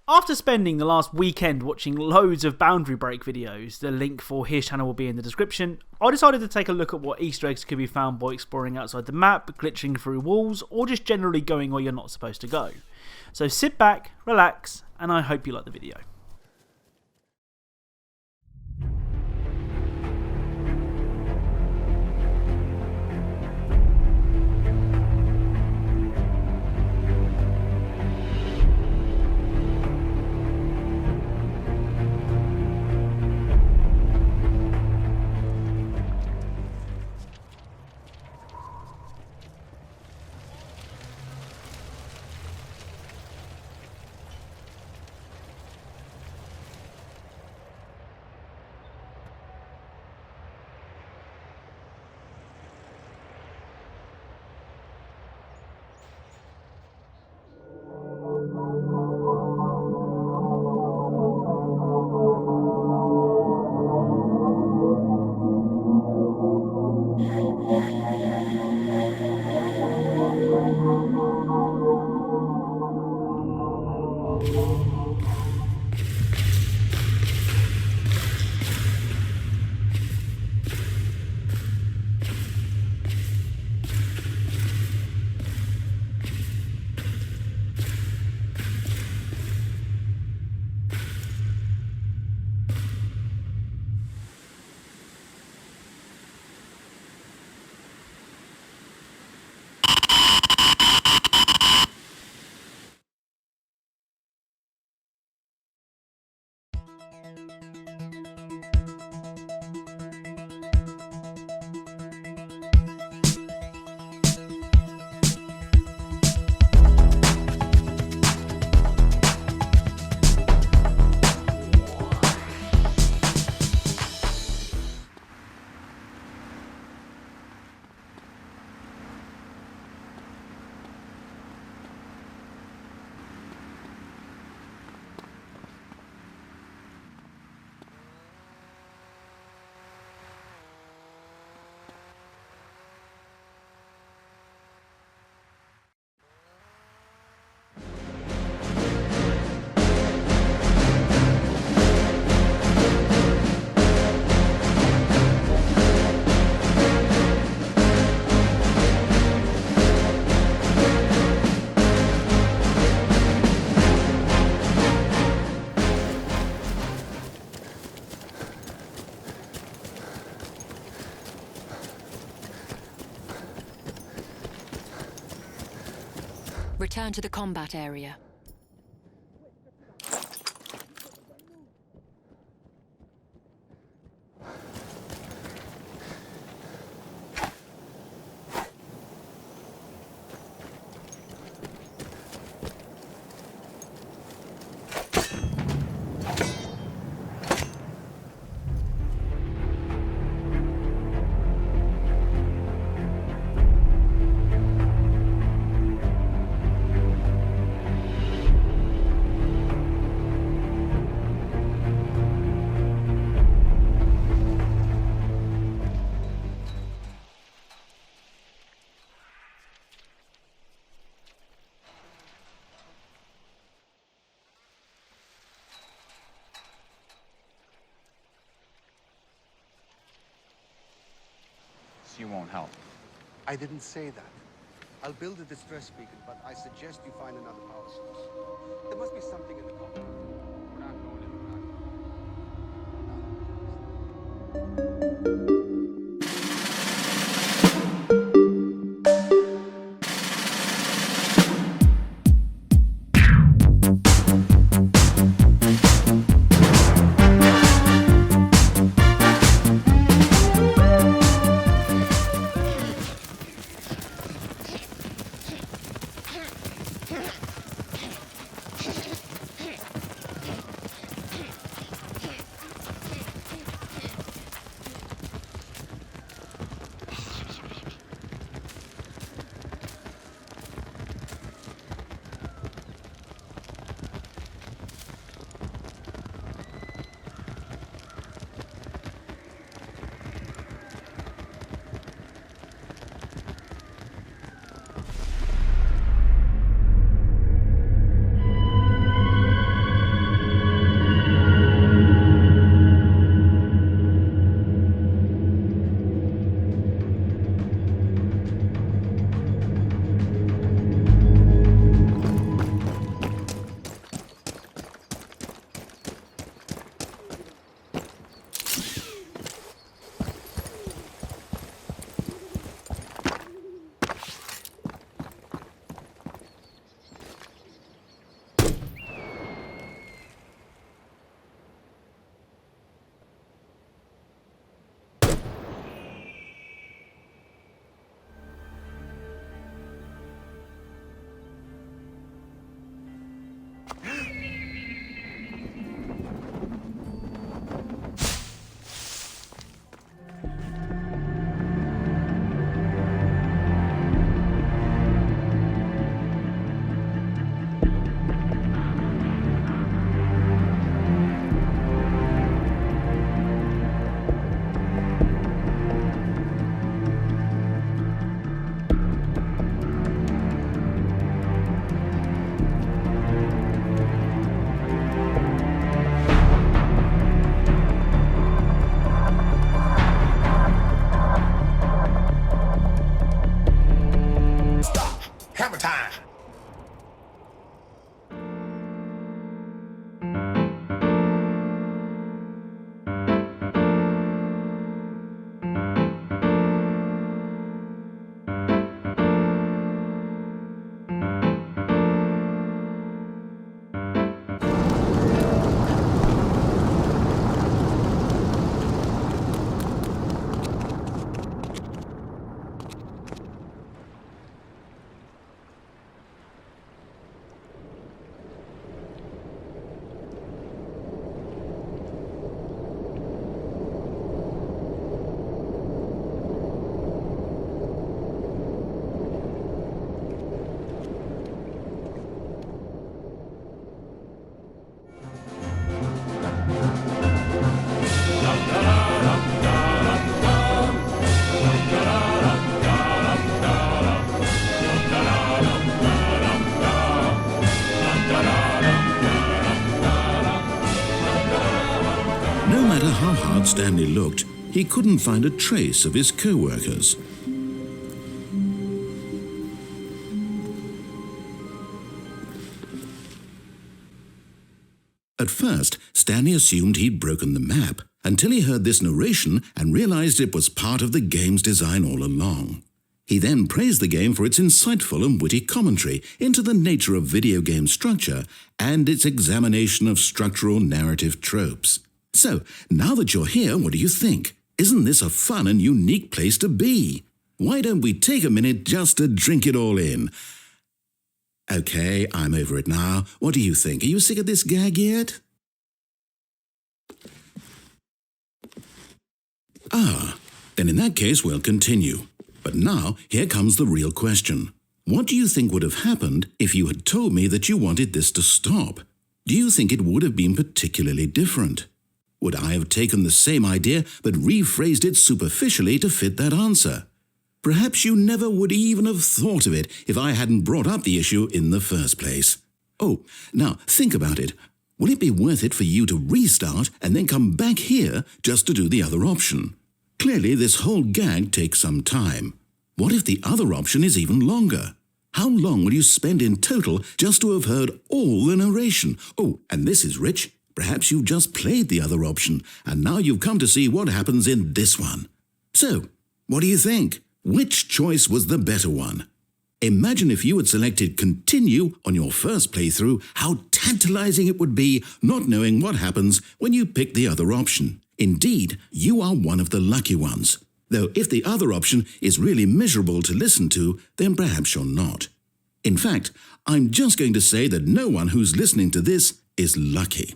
After spending the last weekend watching loads of boundary break videos, the link for his channel will be in the description, I decided to take a look at what Easter eggs could be found by exploring outside the map, glitching through walls, or just generally going where you're not supposed to go. So sit back, relax, and I hope you like the video. Return to the combat area. You won't help. I didn't say that. I'll build a distress beacon, but I suggest you find another power source. There must be something in the compound. We're not going in matter how hard Stanley looked, he couldn't find a trace of his co-workers. At first, Stanley assumed he'd broken the map, until he heard this narration and realized it was part of the game's design all along. He then praised the game for its insightful and witty commentary into the nature of video game structure and its examination of structural narrative tropes. So, now that you're here, what do you think? Isn't this a fun and unique place to be? Why don't we take a minute just to drink it all in? Okay, I'm over it now. What do you think? Are you sick of this gag yet? Ah, then in that case we'll continue. But now, here comes the real question. What do you think would have happened if you had told me that you wanted this to stop? Do you think it would have been particularly different? Would I have taken the same idea but rephrased it superficially to fit that answer? Perhaps you never would even have thought of it if I hadn't brought up the issue in the first place. Oh, now think about it. Will it be worth it for you to restart and then come back here just to do the other option? Clearly, this whole gag takes some time. What if the other option is even longer? How long will you spend in total just to have heard all the narration? Oh, and this is rich. Perhaps you've just played the other option, and now you've come to see what happens in this one. So, what do you think? Which choice was the better one? Imagine if you had selected Continue on your first playthrough, how tantalizing it would be not knowing what happens when you pick the other option. Indeed, you are one of the lucky ones. Though if the other option is really miserable to listen to, then perhaps you're not. In fact, I'm just going to say that no one who's listening to this is lucky.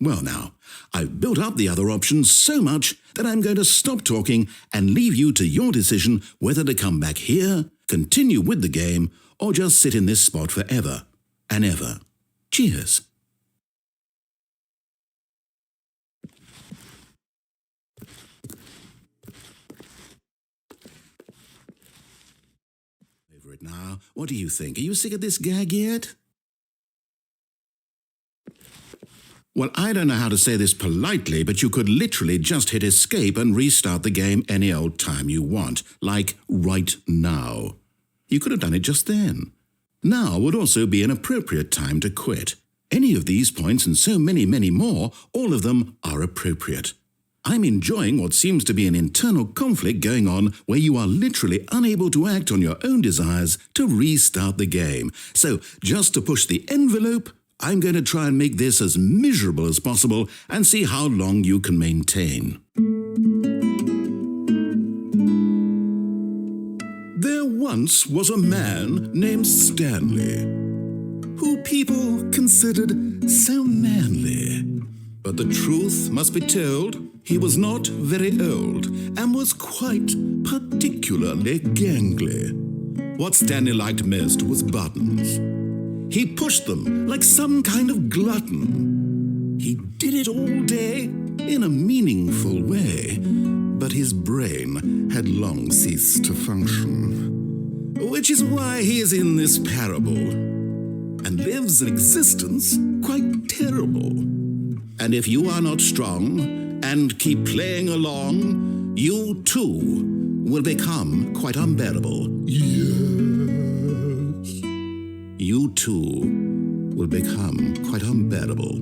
Well now, I've built up the other options so much that I'm going to stop talking and leave you to your decision whether to come back here, continue with the game, or just sit in this spot forever and ever. Cheers. Over it now. What do you think? Are you sick of this gag yet? Well, I don't know how to say this politely, but you could literally just hit escape and restart the game any old time you want, like right now. You could have done it just then. Now would also be an appropriate time to quit. Any of these points and so many, many more, all of them are appropriate. I'm enjoying what seems to be an internal conflict going on where you are literally unable to act on your own desires to restart the game. So, just to push the envelope, I'm going to try and make this as miserable as possible and see how long you can maintain. There once was a man named Stanley, who people considered so manly. But the truth must be told, he was not very old and was quite particularly gangly. What Stanley liked most was buttons. He pushed them like some kind of glutton. He did it all day in a meaningful way, but his brain had long ceased to function. Which is why he is in this parable, and lives an existence quite terrible. And if you are not strong and keep playing along, you too will become quite unbearable. You too will become quite unbearable.